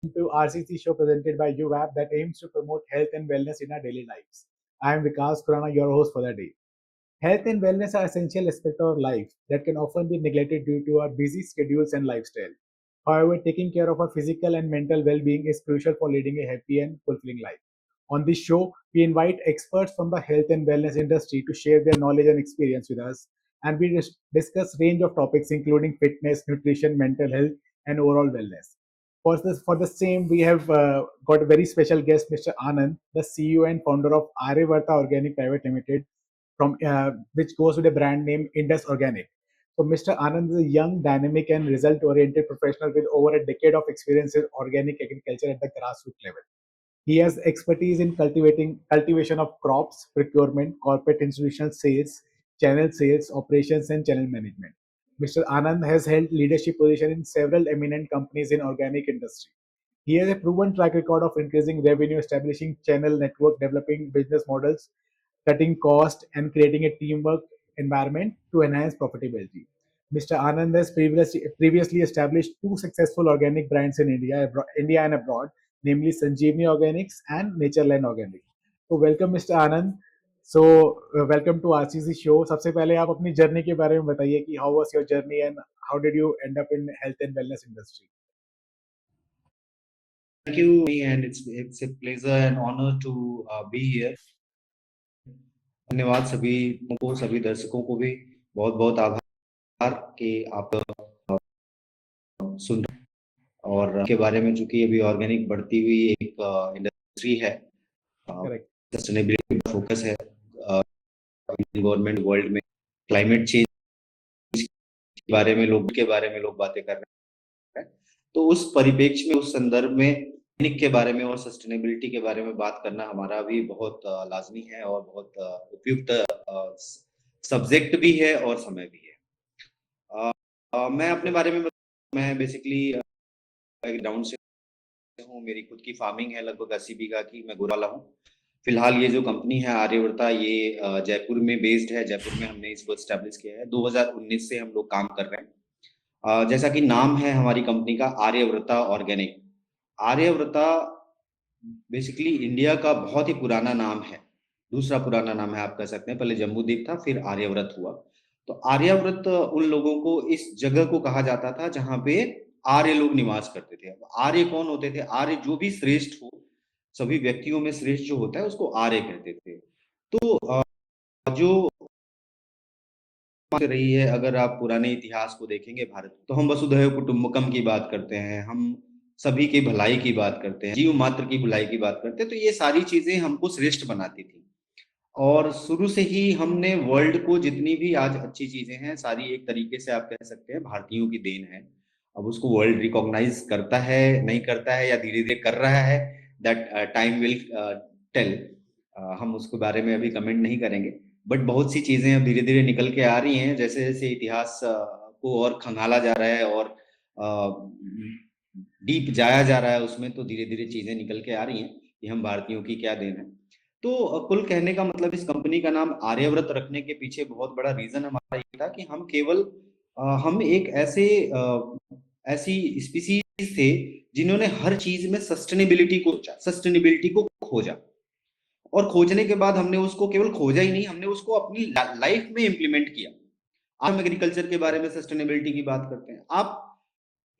To RCC show presented by UAP that aims to promote health and wellness in our daily lives. I am Vikas Khurana, your host for the day. Health and wellness are essential aspects of life that can often be neglected due to our busy schedules and lifestyle. However, taking care of our physical and mental well-being is crucial for leading a happy and fulfilling life. On this show, we invite experts from the health and wellness industry to share their knowledge and experience with us, and we discuss range of topics including fitness, nutrition, mental health, and overall wellness. For the same, we have got a very special guest, Mr. Anand, the CEO and founder of Aryavarta Organic Private Limited, from which goes with a brand name Indus Organic. So, Mr. Anand is a young, dynamic, and result-oriented professional with over a decade of experience in organic agriculture at the grassroots level. He has expertise in cultivation of crops, procurement, corporate institutional sales, channel sales, operations, and channel management. Mr. Anand has held leadership position in several eminent companies in organic industry. He has a proven track record of increasing revenue, establishing channel network, developing business models, cutting cost, and creating a teamwork environment to enhance profitability. Mr. Anand has previously established two successful organic brands in India and abroad, namely Sanjeevani Organics and Natureland Organic. So welcome Mr. Anand. Welcome to RCC show. सबसे पहले आप अपनी journey के बारे में बताइए कि how was your journey and how did you end up in health and wellness industry? Thank you, and it's a pleasure and honor to be here. धन्यवाद सभी को, सभी दर्शकों को भी बहुत बहुत आभार कि आप सुन रहे हैं। और के बारे में, चूंकि अभी ऑर्गेनिक बढ़ती हुई एक इंडस्ट्री है, सस्टेनेबिलिटी पर फोकस है, गवर्नमेंट वर्ल्ड में क्लाइमेट चेंज के बारे में लोग बातें कर रहे हैं, तो उस परिप्रेक्ष्य में, उस संदर्भ में ऑर्गेनिक के बारे में और सस्टेनेबिलिटी के बारे में बात करना हमारा भी बहुत लाजमी है और बहुत उपयुक्त सब्जेक्ट भी है और समय भी है। मैं अपने बारे में मैं बेसिकली ग्राउंड से हूँ। मेरी खुद की फार्मिंग है, लगभग 80 बीघा की। मैं गोराला हूँ। फिलहाल ये जो कंपनी है आर्यवर्ता, ये जयपुर में बेस्ड है। जयपुर में हमने इसको एस्टेब्लिश किया है। 2019 से हम लोग काम कर रहे हैं। जैसा कि नाम है हमारी कंपनी का, आर्यवर्ता ऑर्गेनिक। आर्यवर्ता बेसिकली इंडिया का बहुत ही पुराना नाम है, दूसरा पुराना नाम है आप कह सकते हैं। पहले जम्बूद्वीप था, फिर आर्यव्रत हुआ। तो आर्यव्रत उन लोगों को, इस जगह को कहा जाता था जहां पे आर्य लोग निवास करते थे। अब आर्य कौन होते थे? आर्य जो भी श्रेष्ठ हो, सभी व्यक्तियों में श्रेष्ठ जो होता है उसको आर्य कहते थे। तो जो रही है, अगर आप पुराने इतिहास को देखेंगे भारत, तो हम वसुधैव कुटुंबकम की बात करते हैं, हम सभी की भलाई की बात करते हैं, जीव मात्र की भलाई की बात करते हैं। तो ये सारी चीजें हमको श्रेष्ठ बनाती थी। और शुरू से ही हमने वर्ल्ड को, जितनी भी आज अच्छी चीजें हैं, सारी एक तरीके से आप कह सकते हैं भारतीयों की देन है। अब उसको वर्ल्ड रिकॉग्नाइज करता है, नहीं करता है, या धीरे धीरे कर रहा है, दैट टाइम विल टेल। हम उसके बारे में अभी कमेंट नहीं करेंगे, बट बहुत सी चीजें अब धीरे धीरे निकल के आ रही हैं। जैसे जैसे इतिहास को और खंगाला जा रहा है और डीप जाया जा रहा है उसमें, तो धीरे धीरे चीजें निकल के आ रही हैं कि हम भारतीयों की क्या देन है। तो कुल कहने का मतलब, इस कंपनी का नाम आर्यव्रत रखने के पीछे बहुत बड़ा रीजन हमारा ये था कि हम केवल हम एक ऐसी स्पीसीज थे जिन्होंने हर चीज में सस्टेनेबिलिटी को खोजा। और खोजने के बाद हमने उसको केवल खोजा ही नहीं, हमने उसको अपनी लाइफ में इंप्लीमेंट किया। हम एग्रीकल्चर के बारे में सस्टेनेबिलिटी की बात करते हैं। आप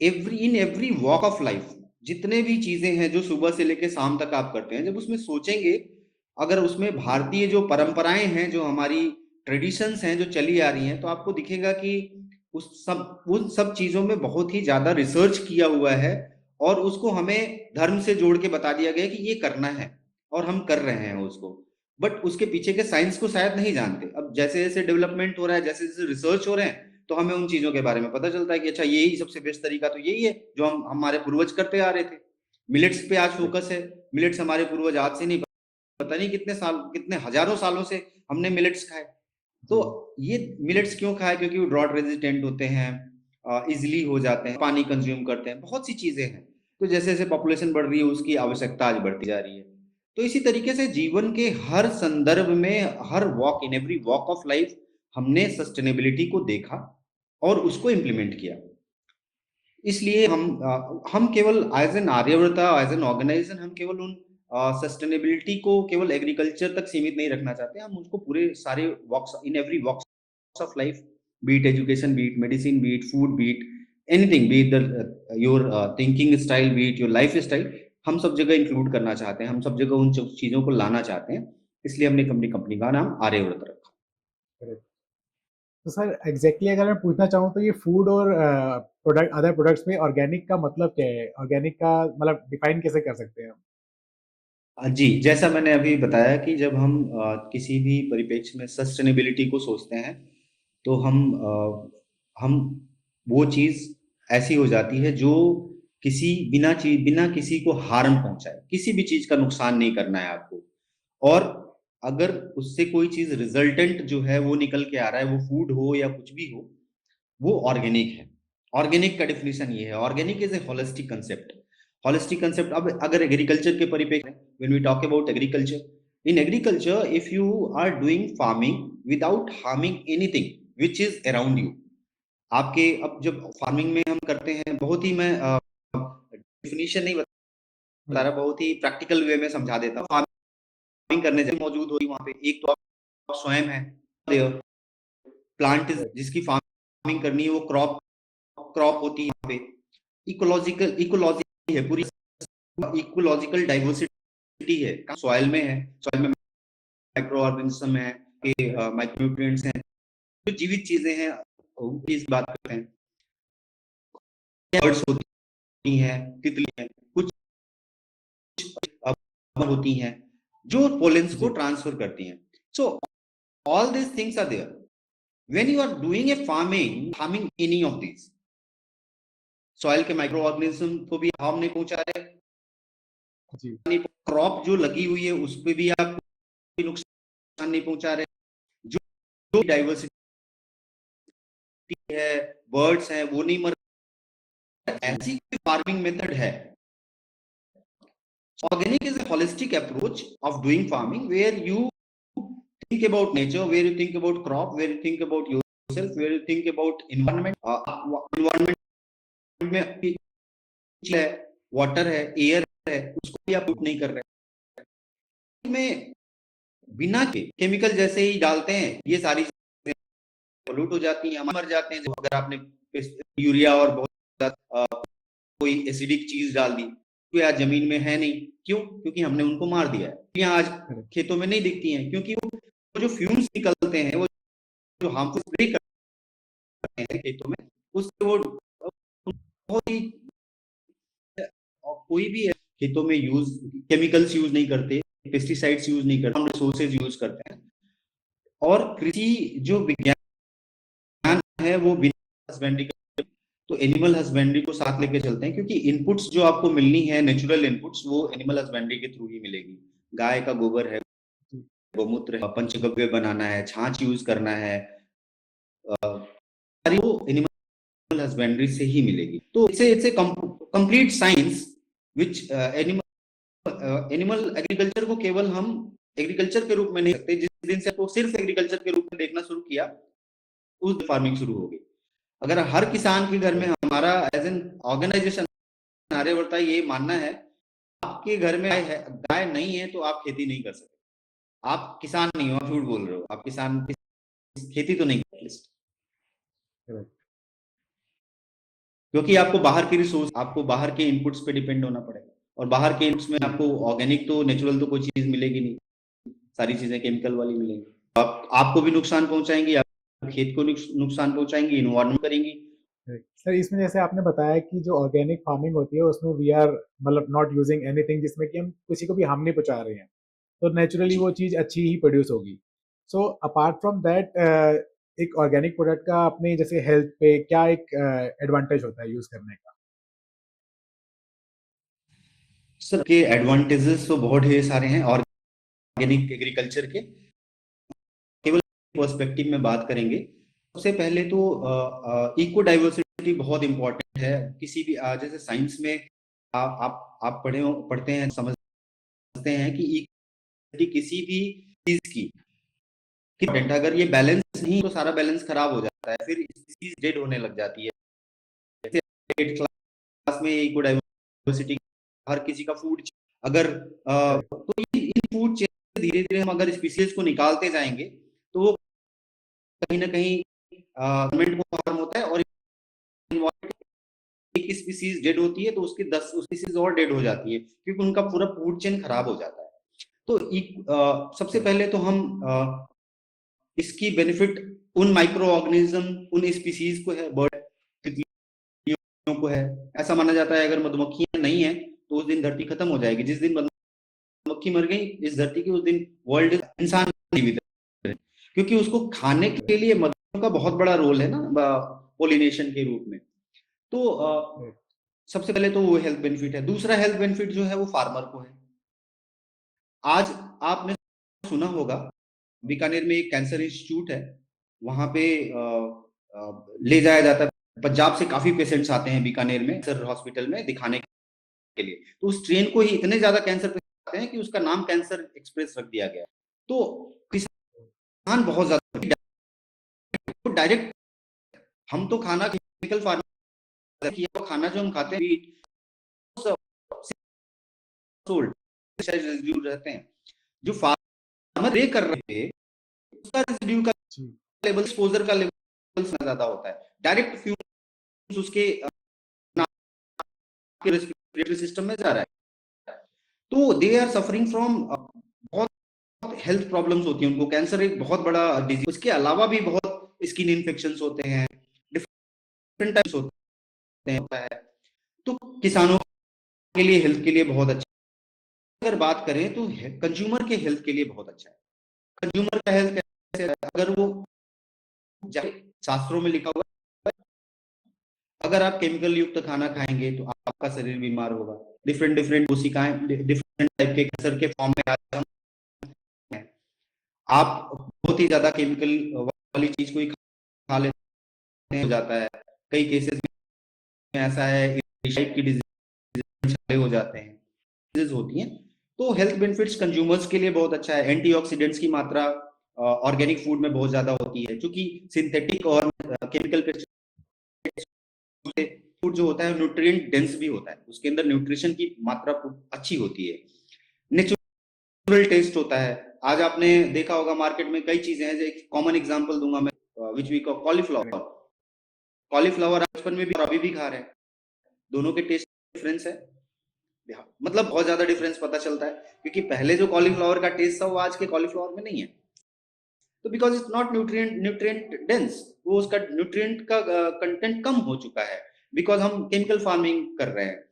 इन एवरी वॉक ऑफ लाइफ, जितने भी चीजें हैं जो सुबह से लेकर शाम तक आप करते हैं, जब उसमें सोचेंगे, अगर उसमें भारतीय जो परंपराएं हैं, जो हमारी ट्रेडिशंस हैं जो चली आ रही हैं, तो आपको दिखेगा कि उन सब चीजों में बहुत ही ज्यादा रिसर्च किया हुआ है और उसको हमें धर्म से जोड़ के बता दिया गया कि ये करना है और हम कर रहे हैं उसको। बट उसके पीछे के साइंस को शायद नहीं जानते। अब जैसे जैसे डेवलपमेंट हो रहा है, जैसे जैसे रिसर्च हो रहे हैं, तो हमें उन चीजों के बारे में पता चलता है कि अच्छा, यही सबसे बेस्ट तरीका तो यही है जो हमारे पूर्वज करते आ रहे थे। मिलेट्स पे आज फोकस है। मिलेट्स हमारे पूर्वज आज से नहीं, पता नहीं कितने हजारों सालों से हमने मिलेट्स खाए। तो ये मिलेट्स क्यों खाए? क्योंकि वो ड्रॉट रेजिस्टेंट होते हैं, इजिली हो जाते हैं, पानी कंज्यूम करते हैं, बहुत सी चीजें हैं। तो जैसे जैसे पॉपुलेशन बढ़ रही है, उसकी आवश्यकता आज बढ़ती जा रही है। तो इसी तरीके से जीवन के हर संदर्भ में, हर walk, in every walk of life, हमने सस्टेनेबिलिटी को देखा और उसको इंप्लीमेंट किया। इसलिए हम केवल as an Aryavarta, as an organisation, हम केवल उन सस्टेनेबिलिटी को केवल एग्रीकल्चर तक सीमित नहीं रखना चाहते। हम उसको पूरे सारे walks, in every walks of life, be it education, be it medicine, be it food, be it anything, be it the your thinking style, be it your life style, हम सब जगह इंक्लूड करना चाहते हैं, हम सब जगह उन चीजों को लाना चाहते हैं। इसलिए हमने अपनी कंपनी का नाम आर्यव्रत रखा। Correct. तो सर एग्जैक्टली अगर मैं पूछना चाहूँ तो ये फूड और प्रोडक्ट अदर प्रोडक्ट्स में ऑर्गेनिक का मतलब क्या है? ऑर्गेनिक का मतलब डिफाइन कैसे कर सकते हैं हम? जी, जैसा मैंने अभी बताया कि जब हम किसी भी परिप्रेक्ष्य में सस्टेनेबिलिटी को सोचते हैं, तो हम वो चीज ऐसी हो जाती है जो बिना किसी को हार्म पहुंचाए, किसी भी चीज का नुकसान नहीं करना है आपको। और अगर उससे कोई चीज रिजल्टेंट जो है वो निकल के आ रहा है, वो फूड हो या कुछ भी हो, वो ऑर्गेनिक है। ऑर्गेनिक का डेफिनेशन ये है, organic is a holistic concept. Holistic concept, अब अगर एग्रीकल्चर के परिप्रेक्ष्य में, when we talk about agriculture, in agriculture if you are doing farming without harming anything which is around you, आपके, अब जब फार्मिंग में हम करते हैं, बहुत ही मैं डेफिनेशन नहीं बता रहा, बहुत ही प्रैक्टिकल वे में समझा देता हूँ। फार्मिंग करने जब मौजूद हो वहां पे, एक तो आप स्वयं है, प्लांट Correct. जिसकी फार्मिंग करनी है, वो क्रॉप क्रॉप होती है यहाँ पे, इकोलॉजी है पूरी, इकोलॉजिकल डाइवर्सिटी है, सॉइल में है, सॉइल में माइक्रो ऑर्गेनिज्म है, माइक्रोन्यूट्रिएंट्स हैं, जो जीवित चीजें हैं उनकी इस बात करते हैं, बर्ड्स होती हैं, तितली हैं, कुछ होती हैं जो पोलेंस को जी. ट्रांसफर करती हैं। So all these things are there when you are doing a farming any of this, soil के माइक्रो ऑर्गेनिज्म को भी हार्म नहीं पहुंचा रहे, जी. क्रॉप जो लगी हुई है उस पर भी आप नुकसान नहीं पहुंचा रहे, जो डाइवर्सिटी है, बर्ड्स हैं, वो नहीं मर, ऐसी फार्मिंग मेथड है। Organic is a holistic approach of doing farming where you think about nature, where you think about crop, where you think about yourself, where you think about environment, environment में है, water है, air है, उसको भी आप नहीं कर रहे में, बिना के केमिकल जैसे ही डालते हैं, ये सारी चीजें पोल्यूट हो जाती हैं, हम मर जाते हैं। अगर आपने यूरिया और बहुत कोई एसिडिक चीज डाल दी तो यार जमीन में है नहीं, क्यों? क्योंकि हमने उनको मार दिया है। यहाँ आज खेतों में नहीं दिखती हैं, क्योंकि वो जो फ्यूम्स निकलते हैं, वो जो हार्मफुल स्प्रे करते हैं खेतों में, उससे वो बहुत ही, कोई भी खेतों में केमिकल्स यूज नहीं करते, पेस्टिसाइड्स यूज नहीं करते, हम रिसोर्सेज यूज करते हैं। और कृषि जो विज्ञान है वो बिना हस्बेंड्री, तो एनिमल हस्बेंड्री को साथ लेके चलते हैं, क्योंकि इनपुट्स जो आपको मिलनी है, नेचुरल इनपुट्स, वो एनिमल हस्बेंड्री के थ्रू ही मिलेगी। गाय का गोबर है, गोमूत्र है, पंचगव्य बनाना है, छाछ यूज करना है, सारी वो एनिमल हस्बेंड्री से ही मिलेगी। तो it's a complete science which animal agriculture को केवल हम एग्रीकल्चर के रूप में नहीं सकते। जिस दिन से आपको सिर्फ एग्रीकल्चर के रूप में देखना शुरू किया, उस फार्मिंग शुरू हो गई। अगर हर किसान के घर में, हमारा एज एन ऑर्गेनाइजेशन आर्यवर्ता ये मानना है, आपके घर में गाय नहीं है तो आप खेती नहीं कर सकते, आप किसान नहीं हो, आप झूठ बोल रहे हो, आप किसान खेती तो नहीं कर सकते, क्योंकि आपको बाहर की रिसोर्स, आपको बाहर के इनपुट्स पे डिपेंड होना पड़ेगा, और बाहर के इनपुट्स में आपको ऑर्गेनिक तो नेचुरल तो कोई चीज मिलेगी नहीं, सारी चीजें केमिकल वाली मिलेंगी। आपको भी नुकसान पहुंचाएंगी, आप खेत को नुकसान पहुंचाएंगी, इन्वायरमेंट करेंगी। सर इसमें जैसे आपने बताया कि जो ऑर्गेनिक फार्मिंग होती है उसमें वी आर मतलब नॉट यूजिंग एनीथिंग जिसमें कि हम किसी को भी हार्म नहीं पहुंचा रहे हैं, तो नेचुरली वो चीज़ अच्छी ही प्रोड्यूस होगी। सो अपार्ट फ्रॉम दैट एक ऑर्गेनिक प्रोडक्ट का अपने जैसे हेल्थ पे क्या एक एडवांटेज होता है यूज करने का? सर के एडवांटेजेस तो बहुत ढेर सारे हैं ऑर्गेनिक एग्रीकल्चर के। केवल पर्सपेक्टिव में बात करेंगे, सबसे पहले तो इको डाइवर्सिटी बहुत इंपॉर्टेंट है। किसी भी जैसे साइंस में आप पढ़ते हैं, समझते हैं कि किसी भी चीज की अगर ये बैलेंस नहीं तो सारा बैलेंस खराब हो जाता है, फिर चीज डेड होने लग जाती है। में इको डाइवर्सिटी, हर किसी का फूड अगर तो इन फूड चेन से धीरे धीरे हम अगर स्पीसीज को निकालते जाएंगे तो वो कहीं ना कहीं गवर्नमेंट को हार्म होता है, और एक स्पीसीज डेड होती है तो उसकी 10 स्पीसीज और डेड हो जाती है, क्योंकि उनका पूरा फूड चेन खराब हो जाता है। तो सबसे पहले तो हम इसकी बेनिफिट उन माइक्रो ऑर्गेनिज्म, उन स्पीसीज को है, बर्ड तितलियों को है। ऐसा माना जाता है अगर मधुमक्खियां नहीं है तो उस दिन धरती खत्म हो जाएगी। जिस दिन मधुमक्खी मर गई इस धरती की, उस दिन वर्ल्ड इंसान जीवित है, क्योंकि उसको खाने के लिए मधु का बहुत बड़ा रोल है ना पोलिनेशन के रूप में। तो सबसे पहले तो वो हेल्थ बेनिफिट है। दूसरा हेल्थ बेनिफिट जो है वो फार्मर को है। आज आपने सुना होगा बीकानेर में एक कैंसर इंस्टीट्यूट है, वहां पे ले जाया जाता है। पंजाब से काफी पेशेंट्स आते हैं बीकानेर में कैंसर हॉस्पिटल में दिखाने के लिए। तो उस ट्रेन को ही इतने ज्यादा कैंसर पेशेंट आते हैं कि उसका नाम कैंसर एक्सप्रेस रख दिया गया। तो किसान बहुत ज्यादा डायरेक्ट, हम तो खाना केमिकल फार्मिंग किया, खाना जो हम खाते हैं रहते हैं, जो फार्मर रे कर रहे हैं उसका रेसिड्यू का लेवल, एक्सपोजर का लेवल ज्यादा होता है। डायरेक्ट फ्यूम्स उसके रेस्पिरेटरी सिस्टम में जा रहा है, तो दे आर सफरिंग फ्रॉम बहुत हेल्थ प्रॉब्लम्स होती हैं उनको। कैंसर एक बहुत बड़ा डिजीज, उसके अलावा भी बहुत स्किन इन्फेक्शंस होते हैं, डिफरेंट टाइप्स होते हैं। तो किसानों के लिए हेल्थ के लिए बहुत अच्छा। अगर बात करें तो कंज्यूमर के हेल्थ के लिए बहुत अच्छा है। कंज्यूमर का हेल्थ कैसे है? अगर वो शास्त्रों में लिखा हुआ है, अगर आप केमिकल युक्त खाना खाएंगे तो आपका शरीर बीमार होगा। डिफरेंट डिफरेंट कोशिकाएं डिफरेंट टाइप के कैंसर के फॉर्म में आते हैं। आप बहुत ही ज्यादा केमिकल वाली चीज को ही खा लेते हैं, हो जाता है। कई केसेस में ऐसा है की डिजीज हो जाते हैं, डिजीज होती हैं। तो हेल्थ बेनिफिट्स कंज्यूमर्स के लिए बहुत अच्छा है। एंटीऑक्सीडेंट्स की मात्रा ऑर्गेनिक फूड में बहुत ज्यादा होती है, क्योंकि सिंथेटिक और केमिकल फूड जो होता है न्यूट्रिएंट डेंस भी होता है, उसके अंदर न्यूट्रिशन की मात्रा अच्छी होती है। नेचुरल टेस्ट होता है। आज आपने देखा होगा मार्केट में कई चीजें हैं, एक कॉमन एग्जांपल दूंगा मैं, which we call cauliflower. Cauliflower बचपन में भी और अभी भी खा रहे हैं, दोनों के टेस्ट डिफरेंस है। मतलब बहुत ज्यादा डिफरेंस पता चलता है, क्योंकि पहले जो कॉलीफ्लावर का टेस्ट था वो आज के कॉलीफ्लावर में नहीं है। तो because it's not nutrient dense, वो उसका न्यूट्रिएंट का कंटेंट कम हो चुका है, बिकॉज हम केमिकल फार्मिंग कर रहे हैं।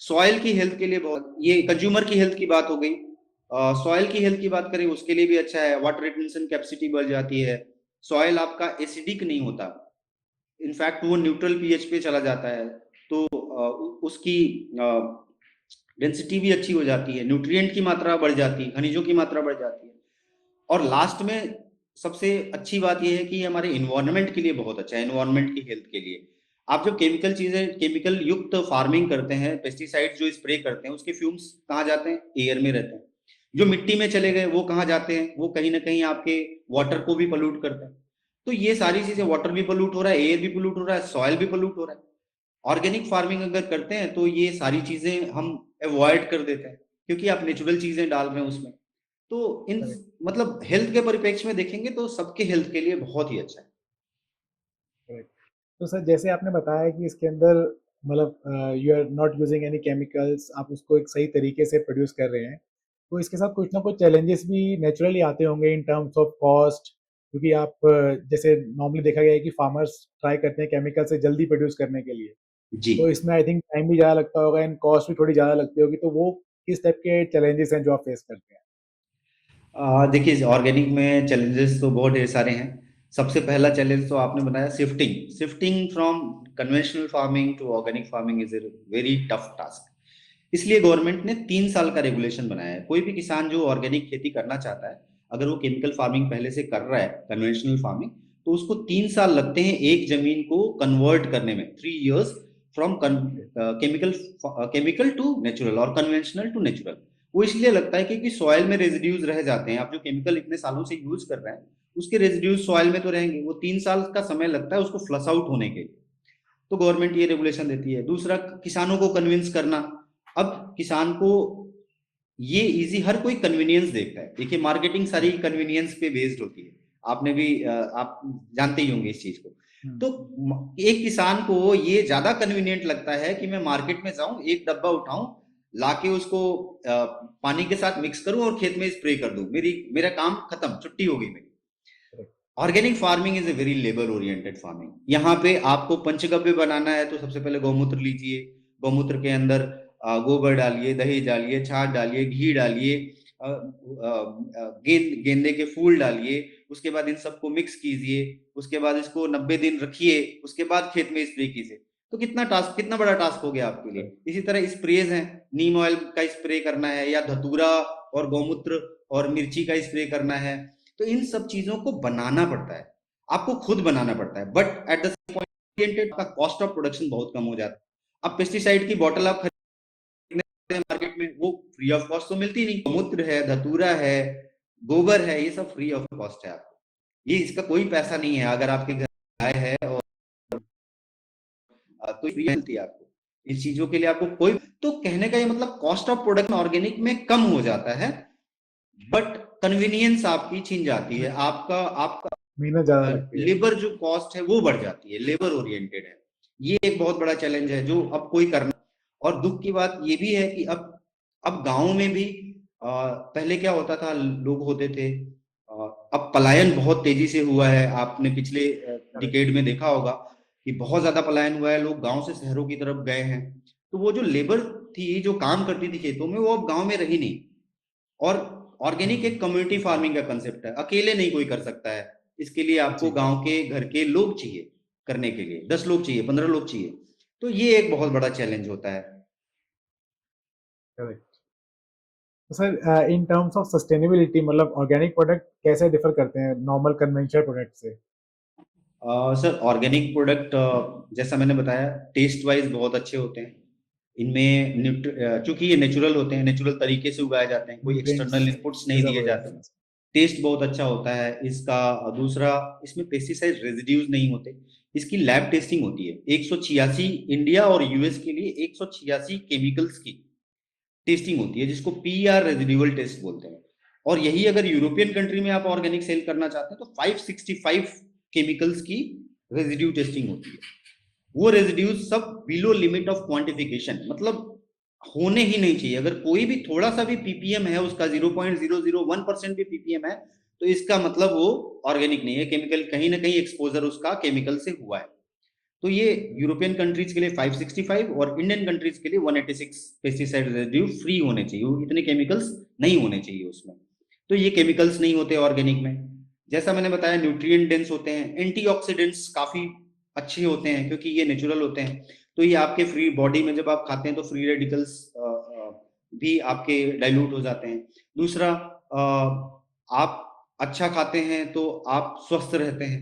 सॉइल की हेल्थ के लिए बहुत, ये कंज्यूमर की हेल्थ की बात हो गई। सॉइल की हेल्थ की बात करें उसके लिए भी अच्छा है। वाटर रिटेंशन कैपेसिटी बढ़ जाती है। सॉइल आपका एसिडिक नहीं होता, इनफैक्ट वो न्यूट्रल पीएच पे चला जाता है। तो उसकी डेंसिटी भी अच्छी हो जाती है, न्यूट्रिएंट की मात्रा बढ़ जाती है, खनिजों की मात्रा बढ़ जाती है। और लास्ट में सबसे अच्छी बात यह है कि हमारे इन्वायरमेंट के लिए बहुत अच्छा है, इन्वायरमेंट की हेल्थ के लिए। आप जब केमिकल चीजें, केमिकल युक्त फार्मिंग करते हैं, पेस्टिसाइड जो स्प्रे करते हैं, उसके फ्यूम्स कहाँ जाते हैं? एयर में रहते हैं। जो मिट्टी में चले गए वो कहाँ जाते हैं? वो कहीं ना कहीं आपके वाटर को भी पोल्यूट करते हैं। तो ये सारी चीजें, वाटर भी पोल्यूट हो रहा है, एयर भी पोल्यूट हो रहा है, सॉइल भी पोल्यूट हो रहा है। ऑर्गेनिक फार्मिंग अगर करते हैं तो ये सारी चीजें हम अवॉइड कर देते हैं, क्योंकि आप नेचुरल चीजें डाल रहे हैं उसमें। तो इन मतलब हेल्थ के परिप्रेक्ष्य में देखेंगे तो सबके हेल्थ के लिए बहुत ही अच्छा है। तो सर जैसे आपने बताया कि इसके अंदर मतलब you are not using any chemicals, आप उसको एक सही तरीके से प्रोड्यूस कर रहे हैं, तो इसके साथ कुछ ना कुछ चैलेंजेस भी नेचुरली आते होंगे इन टर्म्स ऑफ कॉस्ट, क्योंकि आप जैसे नॉर्मली देखा गया है कि फार्मर्स ट्राई करते हैं केमिकल से जल्दी प्रोड्यूस करने के लिए, जी तो इसमें आई थिंक टाइम भी ज़्यादा लगता होगा एंड कॉस्ट भी थोड़ी ज़्यादा लगती होगी, तो वो किस टाइप के चैलेंजेस हैं जो आप फेस करते हैं? देखिए ऑर्गेनिक में चैलेंजेस तो बहुत ढेर सारे हैं। सबसे पहला चैलेंज तो आपने बताया shifting, shifting from conventional farming to organic farming is a very tough task. इसलिए गवर्नमेंट ने 3 साल का रेगुलेशन बनाया है। कोई भी किसान जो ऑर्गेनिक खेती करना चाहता है, अगर वो केमिकल फार्मिंग पहले से कर रहा है, कन्वेंशनल फार्मिंग, तो उसको 3 साल लगते हैं एक जमीन को कन्वर्ट करने में। 3 years from chemical to natural और कन्वेंशनल टू नेचुरल। वो इसलिए लगता है क्योंकि सॉइल में रेजिड्यूज रह जाते हैं। आप जो केमिकल इतने सालों से यूज कर रहे हैं उसके रेजिड्यूज सॉइल में तो रहेंगे। वो 3 साल का समय लगता है उसको फ्लश आउट होने के लिए। तो गवर्नमेंट ये रेगुलेशन देती है। दूसरा, किसानों को कन्विंस करना। अब किसान को ये इजी, हर कोई कन्वीनियंस देखता है। देखिए मार्केटिंग सारी कन्वीनियंस पे बेस्ड होती है, आपने भी आप जानते ही होंगे इस चीज को। तो एक किसान को ये ज्यादा कन्वीनियंट लगता है कि मैं मार्केट में जाऊं, एक डब्बा उठाऊं, लाके उसको पानी के साथ मिक्स करूं और खेत में स्प्रे कर दूं, मेरा काम खत्म, छुट्टी हो गई मेरी। Organic farming is a very labour oriented farming. यहाँ पे आपको पंचगव्य बनाना है तो सबसे पहले गौमूत्र लीजिए, गौमूत्र के अंदर गोबर डालिए, दही डालिए, छाछ डालिए, घी डालिए, गेंदे के फूल डालिए, उसके बाद इन सबको मिक्स कीजिए, उसके बाद इसको 90 दिन रखिए, उसके बाद खेत में स्प्रे कीजिए। तो कितना बड़ा टास्क हो गया आपके लिए। इसी तरह स्प्रेज हैं, नीम ऑयल का स्प्रे करना है या धतूरा और गौमूत्र और मिर्ची का स्प्रे करना है। तो इन सब चीजों को बनाना पड़ता है, आपको खुद बनाना पड़ता है, but at the same point का कॉस्ट ऑफ प्रोडक्शन बहुत कम हो जाता है। अब पेस्टिसाइड की बोतल आप खरीदते हैं मार्केट में, वो फ्री ऑफ कॉस्ट तो मिलती नहीं। गौमूत्र है, धतूरा है, गोबर है, ये सब फ्री ऑफ कॉस्ट है आपको, ये इसका कोई पैसा नहीं है। अगर आपके घर गाय है और तो फ्री मिलती है आपको, इस चीजों के लिए आपको कोई, तो कहने का ये मतलब कॉस्ट ऑफ प्रोडक्शन ऑर्गेनिक में कम हो जाता है, बट कन्वीनियंस आपकी छीन जाती है, आपका आपका मेहनत ज्यादा लगती है। लेबर जो कॉस्ट है वो बढ़ जाती है, लेबर ओरिएंटेड है। ये एक बहुत बड़ा चैलेंज है जो अब कोई करना। और दुख की बात ये भी है कि अब गांव में भी पहले क्या होता था, लोग होते थे, अब पलायन बहुत तेजी से हुआ है। आपने पिछले डिकेड में देखा होगा कि बहुत ज्यादा पलायन हुआ है, लोग गांव से शहरों की तरफ गए हैं। तो वो जो लेबर थी जो काम करती थी खेतों में, वो अब गांव में रही नहीं। और ऑर्गेनिक एक कम्युनिटी फार्मिंग का कंसेप्ट है, अकेले नहीं कोई कर सकता है। इसके लिए आपको गांव के घर के लोग चाहिए, करने के लिए 10 लोग चाहिए, 15 लोग चाहिए। तो ये एक बहुत बड़ा चैलेंज होता है। करेक्ट। तो sir in terms of sustainability मतलब ऑर्गेनिक प्रोडक्ट कैसे डिफर करते हैं नॉर्मल कन्वेंशनल प्रोडक्ट से? सर ऑर्गेनिक प्रोडक्ट जैसा मैंने बताया, टेस्ट वाइज बहुत अच्छे होते हैं। इनमें चूंकि ये नेचुरल होते हैं, नेचुरल तरीके से उगाए जाते हैं, कोई एक्सटर्नल इनपुट्स नहीं दिए जाते हैं। टेस्ट बहुत अच्छा होता है इसका। दूसरा, इसमें पेस्टिसाइड रेजिड्यूज नहीं होते। इसकी लैब टेस्टिंग होती है 186, इंडिया और यूएस के लिए 186 केमिकल्स की टेस्टिंग होती है, जिसको पीआर रेजिड्यूअल टेस्ट बोलते हैं। और यही अगर यूरोपियन कंट्री में आप ऑर्गेनिक सेल करना चाहते हैं तो 565 केमिकल्स की रेजिड्यू टेस्टिंग होती है। वो रेजिड्यूज सब बिलो लिमिट ऑफ क्वांटिफिकेशन, मतलब होने ही नहीं चाहिए। अगर कोई भी थोड़ा सा भी पीपीएम है उसका, 0.001% भी पीपीएम है, तो इसका मतलब वो ऑर्गेनिक नहीं है, केमिकल कहीं ना कहीं एक्सपोजर उसका केमिकल से हुआ है। तो ये यूरोपियन कंट्रीज के लिए 565 और इंडियन कंट्रीज के लिए 186 पेस्टिसाइड रेजिड्यू फ्री होने चाहिए, इतने केमिकल्स नहीं होने चाहिए उसमें। तो ये केमिकल्स नहीं होते ऑर्गेनिक में। जैसा मैंने बताया, न्यूट्रिएंट डेंस होते हैं, एंटीऑक्सीडेंट्स काफी अच्छे होते हैं क्योंकि ये नेचुरल होते हैं। तो ये आपके फ्री बॉडी में जब आप खाते हैं तो फ्री रेडिकल्स भी आपके डाइल्यूट हो जाते हैं। दूसरा, आप अच्छा खाते हैं तो आप स्वस्थ रहते हैं,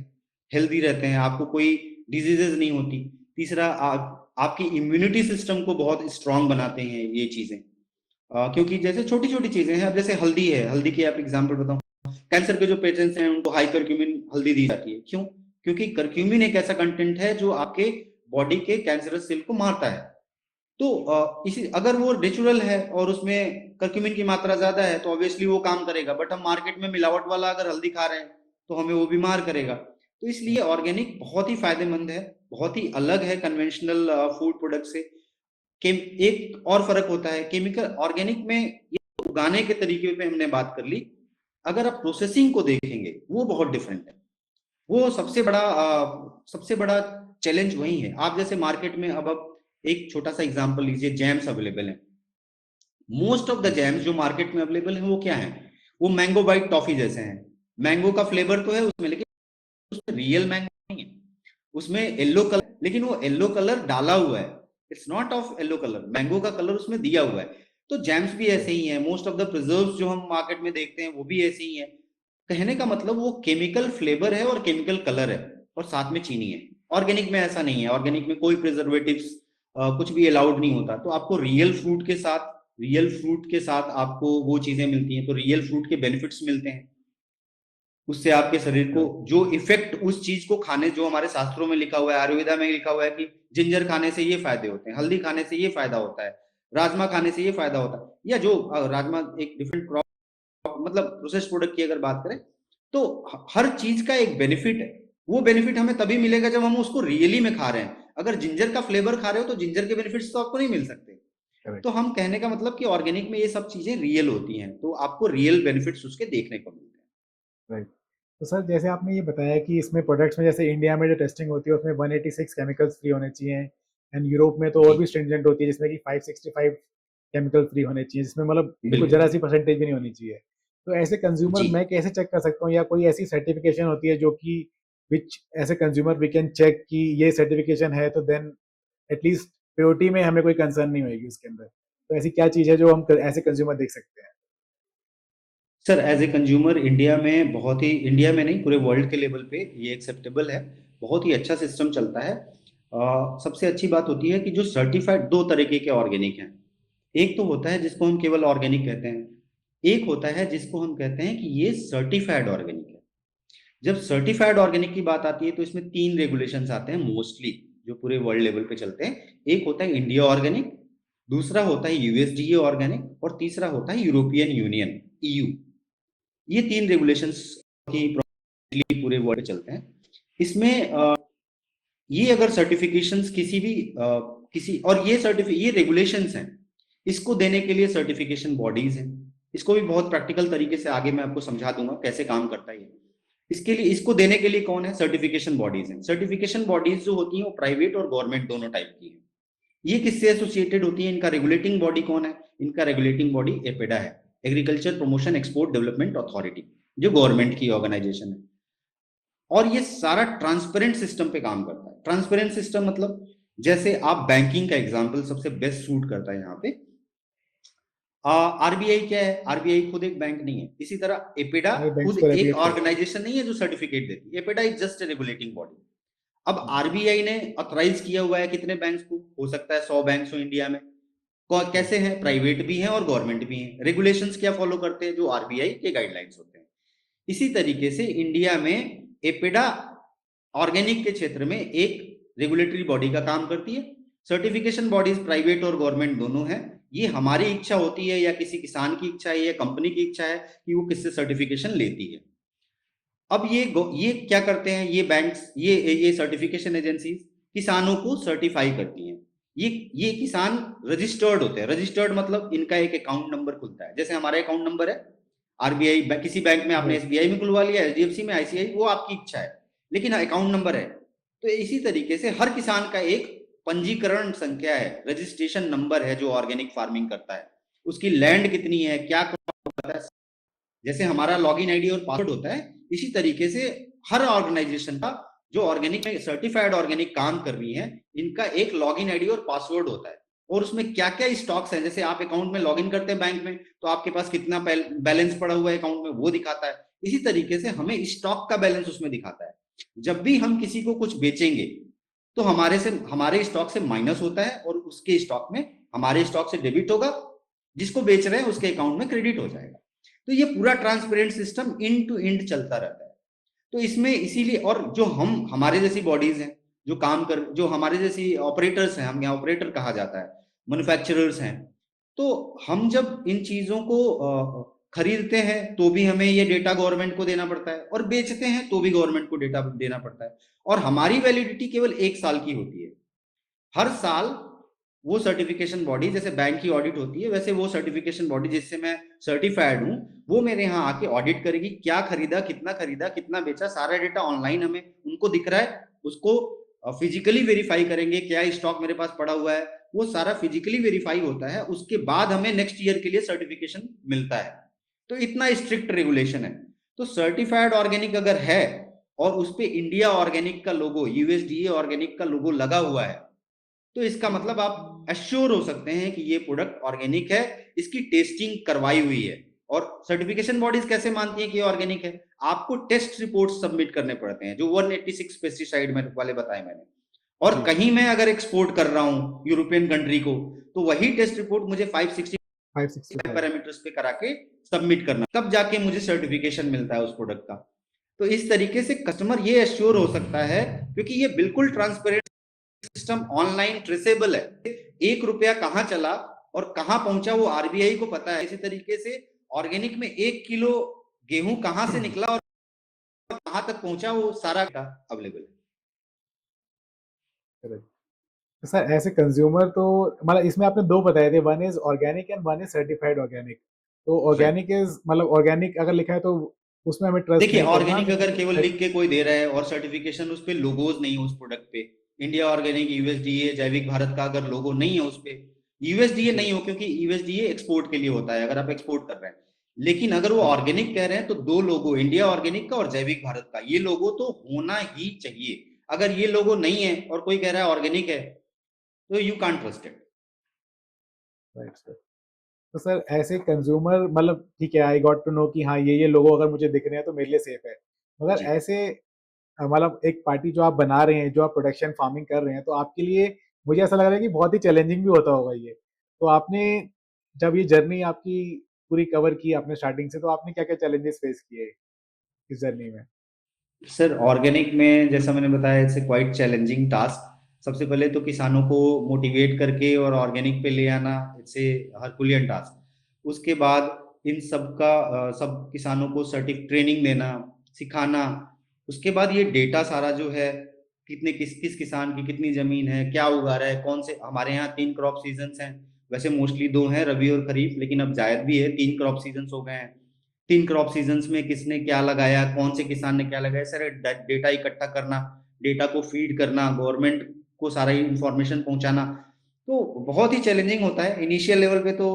हेल्दी रहते हैं, आपको कोई डिजीजेस नहीं होती। तीसरा, आपकी इम्यूनिटी सिस्टम को बहुत स्ट्रांग बनाते हैं ये चीजें, क्योंकि जैसे छोटी छोटी चीजें हैं। अब जैसे हल्दी है, हल्दी की आप एग्जांपल बताऊं, कैंसर के जो पेशेंट्स हैं उनको हाई करक्यूमिन हल्दी दी जाती है। क्यों? क्योंकि करक्यूमिन एक ऐसा कंटेंट है जो आपके बॉडी के कैंसरस सेल को मारता है। तो इसी, अगर वो नेचुरल है और उसमें करक्यूमिन की मात्रा ज्यादा है तो ऑब्वियसली वो काम करेगा। बट हम मार्केट में मिलावट वाला अगर हल्दी खा रहे हैं तो हमें वो बीमार करेगा। तो इसलिए ऑर्गेनिक बहुत ही फायदेमंद है, बहुत ही अलग है कन्वेंशनल फूड प्रोडक्ट से। एक और फर्क होता है, केमिकल ऑर्गेनिक में ये उगाने के तरीके पे हमने बात कर ली, अगर आप प्रोसेसिंग को देखेंगे वो बहुत डिफरेंट है। वो सबसे बड़ा चैलेंज वही है। आप जैसे मार्केट में अब एक छोटा सा एग्जांपल लीजिए, जैम्स अवेलेबल है। मोस्ट ऑफ द जैम्स जो मार्केट में अवेलेबल है वो क्या है, वो मैंगो बाइट टॉफी जैसे हैं। मैंगो का फ्लेवर तो है उसमें, लेकिन उसमें रियल मैंगो नहीं है, उसमें येलो कलर, लेकिन वो येलो कलर डाला हुआ है। It's not of yellow colour, mango का कलर उसमें दिया हुआ है। तो जैम्स भी ऐसे ही है, मोस्ट ऑफ द प्रिजर्व्स जो हम मार्केट में देखते हैं वो भी ऐसे ही है। कहने का मतलब वो केमिकल फ्लेवर है और केमिकल कलर है और साथ में चीनी है। ऑर्गेनिक में ऐसा नहीं है, ऑर्गेनिक में कोई प्रिजर्वेटिव्स कुछ भी अलाउड नहीं होता। तो आपको रियल फ्रूट के साथ आपको वो चीजें मिलती हैं, तो रियल फ्रूट के बेनिफिट्स मिलते हैं। उससे आपके शरीर को जो इफेक्ट उस चीज को खाने, जो हमारे शास्त्रों में लिखा हुआ है, आयुर्वेदा में लिखा हुआ है कि जिंजर खाने से ये फायदे होते हैं, हल्दी खाने से ये फायदा होता है, राजमा खाने से ये फायदा होता है, या जो राजमा एक डिफरेंट क्रॉप, मतलब प्रोसेस प्रोडक्ट की अगर बात करें, तो हर चीज का एक बेनिफिट है। वो बेनिफिट हमें तभी मिलेगा जब हम उसको रियली में खा रहे हैं। अगर जिंजर का फ्लेवर खा रहे हो तो जिंजर के बेनिफिट्स तो आपको नहीं मिल सकते। Correct. तो हम कहने का मतलब कि ऑर्गेनिक में ये सब चीजें रियल होती हैं, तो आपको रियल बेनिफिट्स उसके देखने को मिलते हैं। राइट। तो सर जैसे आपने ये बताया कि इसमें प्रोडक्ट्स में जैसे इंडिया में जो टेस्टिंग होती है उसमें 186 केमिकल्स फ्री होने चाहिए, एंड यूरोप में तो और जी भी स्ट्रिंजेंट होती है जिसमें कि 565 केमिकल फ्री होने चाहिए, जिसमें मतलब बिल्कुल बिल्कुल। जरा सी परसेंटेज भी नहीं होनी चाहिए। तो ऐसे कंज्यूमर जी मैं कैसे चेक कर सकता हूँ, या कोई ऐसी सर्टिफिकेशन होती है जो कि which as a consumer we can check कि ये सर्टिफिकेशन है, तो देन एटलीस्ट प्योरिटी में हमें कोई कंसर्न नहीं होगी उसके अंदर। तो ऐसी क्या चीज़ है जो हम ऐसे कंज्यूमर देख सकते हैं? Sir, as a consumer India में बहुत ही, इंडिया में नहीं पूरे वर्ल्ड के लेवल पे ये एक्सेप्टेबल है, बहुत ही अच्छा सिस्टम चलता है। सबसे अच्छी बात होती है कि जो सर्टिफाइड, दो तरीके के ऑर्गेनिक हैं। एक तो होता है जिसको हम केवल ऑर्गेनिक कहते हैं, एक होता है जिसको हम कहते हैं कि ये सर्टिफाइड ऑर्गेनिक है। जब सर्टिफाइड ऑर्गेनिक की बात आती है तो इसमें तीन रेगुलेशंस आते हैं मोस्टली, जो पूरे वर्ल्ड लेवल पे चलते हैं। एक होता है इंडिया ऑर्गेनिक, दूसरा होता है यूएसडीए ऑर्गेनिक, और तीसरा होता है यूरोपियन यूनियन, ईयू। ये तीन रेगुलेशंस की पूरे वर्ल्ड पे चलते हैं। इसमें ये अगर सर्टिफिकेशंस किसी भी किसी, और ये रेगुलेशंस हैं, इसको देने के लिए सर्टिफिकेशन बॉडीज हैं। इसको भी बहुत प्रैक्टिकल तरीके से आगे मैं आपको समझा दूंगा कैसे काम करता है ये। इसके लिए, इसको देने के लिए कौन है? सर्टिफिकेशन बॉडीज हैं। सर्टिफिकेशन बॉडीज जो होती हैं वो प्राइवेट और गवर्नमेंट दोनों टाइप की हैं। ये किससे एसोसिएटेड होती है? इनका रेगुलेटिंग बॉडी कौन है? इनका रेगुलेटिंग बॉडी एपेडा है, agriculture promotion export development authority, जो गवर्नमेंट की ऑर्गेनाइजेशन है। और ये सारा ट्रांसपेरेंट सिस्टम पे काम करता है। ट्रांसपेरेंट सिस्टम मतलब, जैसे आप बैंकिंग का एग्जांपल सबसे बेस्ट सूट करता है यहाँ पे। आरबीआई क्या है? आरबीआई खुद एक बैंक नहीं है। इसी तरह एपेडा सारे बैंक्स खुद को एक रेगुलेट करता है। ऑर्गेनाइजेशन नहीं है जो सर्टिफिकेट देती है। APEDA is just a regulating body. अब आरबीआई ने ऑथराइज किया हुआ है कितने बैंक्स को? हो सकता है 100 बैंक्स हो इंडिया में। कैसे हैं? प्राइवेट भी हैं और गवर्नमेंट भी हैं। रेगुलेशंस क्या फॉलो करते हैं? जो आरबीआई के गाइडलाइंस होते हैं। इसी तरीके से इंडिया में एपेडा ऑर्गेनिक के क्षेत्र में एक रेगुलेटरी बॉडी का काम करती है। सर्टिफिकेशन बॉडीज प्राइवेट और गवर्नमेंट दोनों है। ये हमारी इच्छा होती है, या किसी किसान की इच्छा है, या कंपनी की इच्छा है कि वो किससे सर्टिफिकेशन लेती है। अब ये क्या करते हैं? ये बैंक्स, ये सर्टिफिकेशन एजेंसी किसानों को सर्टिफाई करती हैं। ये किसान रजिस्टर्ड होते हैं। रजिस्टर्ड मतलब इनका एक अकाउंट नंबर खुलता है, जैसे हमारा अकाउंट नंबर है आरबीआई, किसी बैंक में आपने एसबीआई में खुलवा लिया, एचडीएफसी में, आईसीआई, वो आपकी इच्छा है, लेकिन अकाउंट नंबर है। तो इसी तरीके से हर किसान का एक पंजीकरण संख्या है, रजिस्ट्रेशन नंबर है, जो ऑर्गेनिक फार्मिंग करता है। उसकी लैंड कितनी है, क्या होता है, जैसे हमारा लॉगिन आईडी और पासवर्ड होता है, इसी तरीके से हर ऑर्गेनाइजेशन का, जो ऑर्गेनिक में सर्टिफाइड ऑर्गेनिक काम कर रही है, इनका एक लॉगिन आईडी और पासवर्ड होता है। और उसमें क्या क्या स्टॉक्स हैं, जैसे आप अकाउंट में लॉगिन करते हैं बैंक में, तो आपके पास कितना बैलेंस पड़ा हुआ है अकाउंट में, वो दिखाता है। इसी तरीके से हमें स्टॉक का बैलेंस उसमें दिखाता है। जब भी हम किसी को कुछ बेचेंगे तो हमारे स्टॉक से माइनस होता है, और उसके स्टॉक में, हमारे स्टॉक से डेबिट होगा, जिसको बेच रहे हैं उसके अकाउंट में क्रेडिट हो जाएगा। तो ये पूरा transparent system end to end चलता रहता है। तो इसमें इसीलिए, और जो हमारे जैसी बॉडीज हैं जो काम कर, जो हमारे जैसी ऑपरेटर्स हैं, हम यहाँ ऑपरेटर कहा जाता है, मैन्युफैक्चरर्स हैं, तो हम जब इन चीजों को खरीदते हैं तो भी हमें ये डेटा गवर्नमेंट को देना पड़ता है, और बेचते हैं तो भी गवर्नमेंट को डेटा देना पड़ता है। और हमारी वैलिडिटी केवल 1 साल की होती है। हर साल वो सर्टिफिकेशन बॉडी, जैसे बैंक की ऑडिट होती है, वैसे वो सर्टिफिकेशन बॉडी जिससे मैं सर्टिफाइड हूँ, वो मेरे यहाँ आके ऑडिट करेगी, क्या खरीदा, कितना बेचा, सारा डेटा ऑनलाइन हमें उनको दिख रहा है। उसको फिजिकली वेरीफाई करेंगे, क्या स्टॉक मेरे पास पड़ा हुआ है, वो सारा फिजिकली वेरीफाई होता है। उसके बाद हमें नेक्स्ट ईयर के लिए सर्टिफिकेशन मिलता है। तो इतना स्ट्रिक्ट रेगुलेशन है। तो सर्टिफाइड ऑर्गेनिक अगर है और उस पे इंडिया ऑर्गेनिक का लोगो, यूएसडीए ऑर्गेनिक का लोगो लगा हुआ है, तो इसका मतलब आप एश्योर हो सकते हैं कि ये प्रोडक्ट ऑर्गेनिक है, इसकी टेस्टिंग करवाई हुई है। और सर्टिफिकेशन बॉडीज कैसे मानती हैं कि ये ऑर्गेनिक है? आपको टेस्ट रिपोर्ट सबमिट करने पड़ते हैं, जो 186 पेस्टिसाइड में वाले बताए मैंने। और कहीं मैं अगर एक्सपोर्ट कर रहा हूं यूरोपियन कंट्री को, तो वही टेस्ट रिपोर्ट मुझे 565 पैरामीटर्स पे करा के सबमिट करना, तब जाके मुझे सर्टिफिकेशन मिलता है उस प्रोडक्ट का। तो इस तरीके से कस्टमर ये एश्योर हो सकता है, क्योंकि ये बिल्कुल ट्रांसपेरेंट सिस्टम ऑनलाइन ट्रेसेबल है, 1 रुपया कहाँ चला और कहाँ पहुंचा वो आरबीआई को पता है। इसी तरीके से ऑर्गेनिक में 1 किलो गेहूं कहाँ से निकला और कहाँ तक पहुंचा वो सारा अवेलेबल है। करेक्ट। तो सर ऐसे कंज्यूमर तो मतलब इसमें आपने दो बताए थे, one is organic and one is certified organic. तो राइट, ऑर्गेनिक इज मतलब ऑर्गेनिक अगर लिखा है तो उसमें हमें ट्रस्ट देखिए नहीं करना, ऑर्गेनिक लेकिन अगर केवल लिख के कोई दे रहा है और सर्टिफिकेशन उस पे लोगोज नहीं है उस प्रोडक्ट पे, इंडिया ऑर्गेनिक, यूएसडीए, जैविक भारत का अगर लोगो नहीं है उस पे, यूएसडीए जी नहीं हो क्योंकि यूएसडीए एक्सपोर्ट के लिए होता है अगर आप एक्सपोर्ट कर रहे हैं। लेकिन अगर वो जी ऑर्गेनिक कह रहे हैं तो दो लोगो, इंडिया ऑर्गेनिक का और जैविक भारत का, ये लोगो तो होना ही चाहिए। अगर ये लोगो नहीं है और कोई कह रहा है ऑर्गेनिक है तो you can't trust it. Right sir. तो सर ऐसे कंज्यूमर मतलब ठीक है, आई गॉट टू नो कि हाँ ये लोगो अगर मुझे दिख रहे हैं तो मेरे लिए सेफ है। मगर जी, ऐसे मतलब एक पार्टी जो आप बना रहे हैं, जो आप प्रोडक्शन फार्मिंग कर रहे हैं, तो आपके लिए मुझे ऐसा लग रहा है कि बहुत ही चैलेंजिंग भी होता होगा ये। तो आपने जब ये जर्नी आपकी पूरी कवर की आपने स्टार्टिंग से, तो आपने क्या क्या चैलेंजेस फेस किए इस जर्नी में? सर ऑर्गेनिक में जैसा मैंने बताया it's a quite challenging task. सबसे पहले तो किसानों को मोटिवेट करके और ऑर्गेनिक पे ले आना इट्स ए हरकुलियन टास्क। उसके बाद इन सब का सब किसानों को सर्टिफ ट्रेनिंग देना, सिखाना। उसके बाद ये डेटा सारा जो है, कितने किस किस किसान की कितनी जमीन है, क्या उगा रहा है, कौन से, हमारे यहाँ 3 क्रॉप सीजन्स हैं। वैसे मोस्टली 2 हैं, रबी और खरीफ, लेकिन अब जायद भी है, 3 क्रॉप सीजन्स हो गए हैं। 3 क्रॉप सीजन्स में किसने क्या लगाया, कौन से किसान ने क्या लगाया, सारे डेटा इकट्ठा करना, डेटा को फीड करना, गवर्नमेंट को सारा इंफॉर्मेशन पहुंचाना। तो बहुत ही चैलेंजिंग होता है इनिशियल लेवल पे तो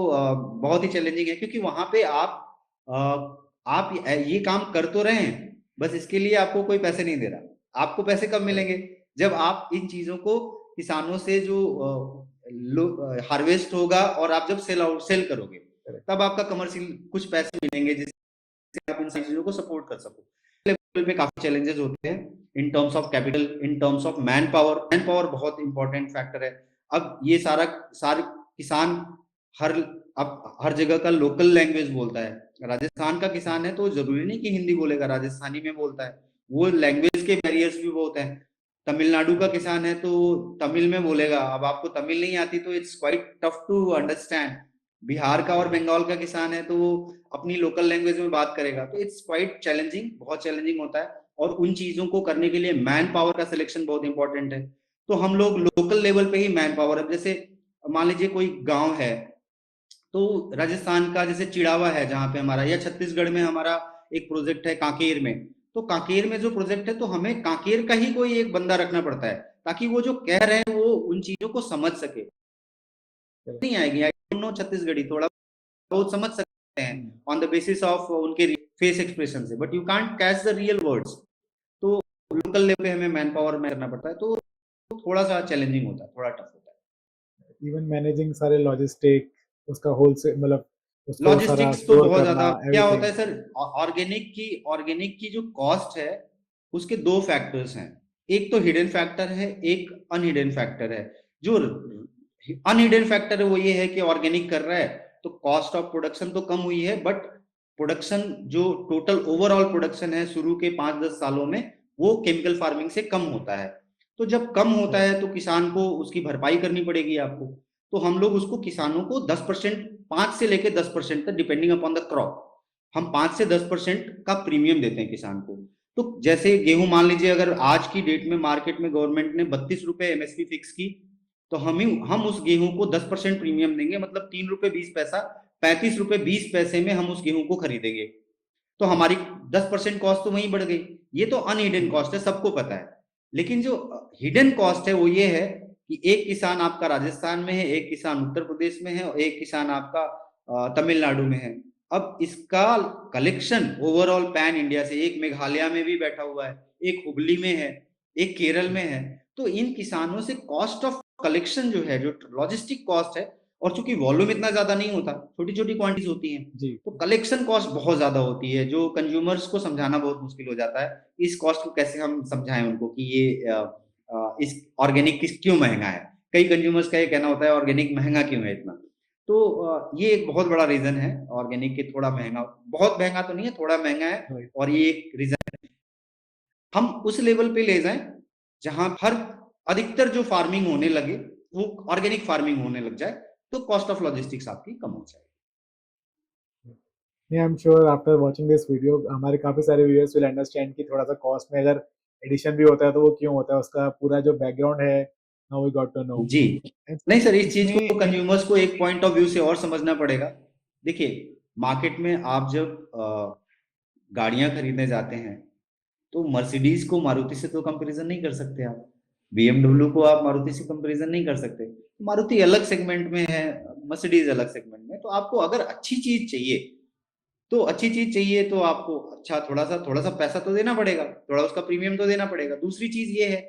बहुत ही चैलेंजिंग है, क्योंकि वहां पे आप ये काम कर तो रहे हैं, बस इसके लिए आपको कोई पैसे नहीं दे रहा। आपको पैसे कब मिलेंगे? जब आप इन चीजों को किसानों से जो हार्वेस्ट होगा और आप जब सेल करोगे, तब आपका कमर्शियल कुछ पैसे मिलेंगे जिससे आप इन चीजों को सपोर्ट कर सको। लेवल पे काफी चैलेंजेस होते हैं in terms of capital, in terms of man power. Man power बहुत इंपॉर्टेंट फैक्टर है। अब ये सारा सारे किसान हर अब हर जगह का लोकल लैंग्वेज बोलता है। राजस्थान का किसान है तो जरूरी नहीं कि हिंदी बोलेगा, राजस्थानी में बोलता है। वो लैंग्वेज के बैरियर्स भी बहुत हैं। तमिलनाडु का किसान है तो तमिल में बोलेगा, अब आपको तमिल नहीं आती तो it's quite tough to understand. Bihar का और बंगाल का किसान है तो वो अपनी लोकल लैंग्वेज में बात करेगा, तो इट्स क्वाइट चैलेंजिंग, बहुत चैलेंजिंग होता है। और उन चीजों को करने के लिए मैन पावर का सिलेक्शन बहुत इंपॉर्टेंट है। तो हम लोग लोकल लेवल पे ही मैन पावर, अब जैसे मान लीजिए कोई गांव है, तो राजस्थान का जैसे चिड़ावा है जहां पे हमारा, या छत्तीसगढ़ में हमारा एक प्रोजेक्ट है कांकेर में। तो कांकेर में जो प्रोजेक्ट है तो हमें कांकेर का ही कोई एक बंदा रखना पड़ता है, ताकि वो जो कह रहे हैं वो उन चीजों को समझ सके। नहीं आएगी, आई डोंट नो छत्तीसगढ़ी, थोड़ा बहुत समझ सकते हैं ऑन द बेसिस ऑफ उनके फेस एक्सप्रेशन से, but you can't catch the real words. तो लोकल लेवल पे हमें मैन पावर में करना पड़ता है, तो थोड़ा सा चैलेंजिंग होता है, थोड़ा टफ होता है। इवन मैनेजिंग सारे लॉजिस्टिक, उसका होलसेल मतलब उसको सारा लॉजिस्टिक्स तो स्टोर बहुत ज्यादा, करना, क्या होता एवरीथिंग। है सर, ऑर्गेनिक की जो कॉस्ट है उसके 2 फैक्टर्स हैं। एक तो हिडन फैक्टर है, एक अनहिडन फैक्टर है। जो अनहिडन फैक्टर है वो ये है कि ऑर्गेनिक कर रहा है तो कॉस्ट ऑफ प्रोडक्शन तो कम हुई है, बट प्रोडक्शन जो टोटल ओवरऑल प्रोडक्शन है शुरू के 5-10 सालों में, वो केमिकल फार्मिंग से कम होता है। तो जब कम होता है तो किसान को उसकी भरपाई करनी पड़ेगी आपको। तो हम लोग उसको किसानों को 10%, 5 से लेकर 10% तक डिपेंडिंग अपॉन द क्रॉप, हम 5 से 10% का प्रीमियम देते हैं किसान को। तो जैसे गेहूं मान लीजिए, अगर आज की डेट में मार्केट में गवर्नमेंट ने 32 रुपए एमएसपी फिक्स की, तो हम उस गेहूं को 10% प्रीमियम देंगे, मतलब 3 रुपए 20 पैसा, 35 रुपए 20 पैसे में हम उस गेहूं को खरीदेंगे। तो हमारी 10% कॉस्ट तो वहीं बढ़ गई। ये तो अनहिडन कॉस्ट है, सबको पता है। लेकिन जो हिडन कॉस्ट है वो ये है कि एक किसान आपका राजस्थान में है, एक किसान उत्तर प्रदेश में है और एक किसान आपका तमिलनाडु में है। अब इसका कलेक्शन ओवरऑल पैन इंडिया से, एक मेघालय में भी बैठा हुआ है, एक हुगली में है, एक केरल में है। तो इन किसानों से कॉस्ट ऑफ कलेक्शन जो है, जो लॉजिस्टिक कॉस्ट है, और चूंकि वॉल्यूम इतना ज्यादा नहीं होता, छोटी छोटी क्वांटिटीज होती हैं, जी तो कलेक्शन कॉस्ट बहुत ज्यादा होती है, जो कंज्यूमर्स को समझाना बहुत मुश्किल हो जाता है। इस कॉस्ट को कैसे हम समझाएं उनको कि ये इस ऑर्गेनिक किस क्यों महंगा है। कई कंज्यूमर्स का ये कहना होता है ऑर्गेनिक महंगा क्यों है इतना। तो ये एक बहुत बड़ा रीजन है ऑर्गेनिक के, थोड़ा महंगा, बहुत महंगा तो नहीं है, थोड़ा महंगा है। और ये एक रीजन हम उस लेवल पे ले जाएं जहां हर अधिकतर जो फार्मिंग होने लगे वो ऑर्गेनिक फार्मिंग होने लग जाए, तो कॉस्ट ऑफ लॉजिस्टिक्स आपकी कम हो जाएगी। नहीं, I am sure after watching this video हमारे काफी सारे व्यूअर्स विल अंडरस्टैंड कि थोड़ा सा कॉस्ट में अगर एडिशन भी होता है तो वो क्यों होता है, उसका पूरा जो बैकग्राउंड है, now we got to know. जी, नहीं सर, इस चीज को इसमें कंज्यूमर्स को एक पॉइंट ऑफ व्यू से और समझना पड़ेगा। देखिए, मार्केट में आप जब गाड़ियां खरीदने जाते हैं तो मर्सिडीज को मारुति से तो कंपैरिजन नहीं कर सकते आप, बीएमडब्ल्यू को आप मारुति से कंपैरिजन नहीं कर सकते। मारुति अलग सेगमेंट में है, मर्सिडीज अलग सेगमेंट में। तो आपको अगर अच्छी चीज चाहिए तो अच्छी चीज चाहिए तो आपको अच्छा थोड़ा सा पैसा तो देना पड़ेगा, थोड़ा उसका प्रीमियम तो देना पड़ेगा। दूसरी चीज ये है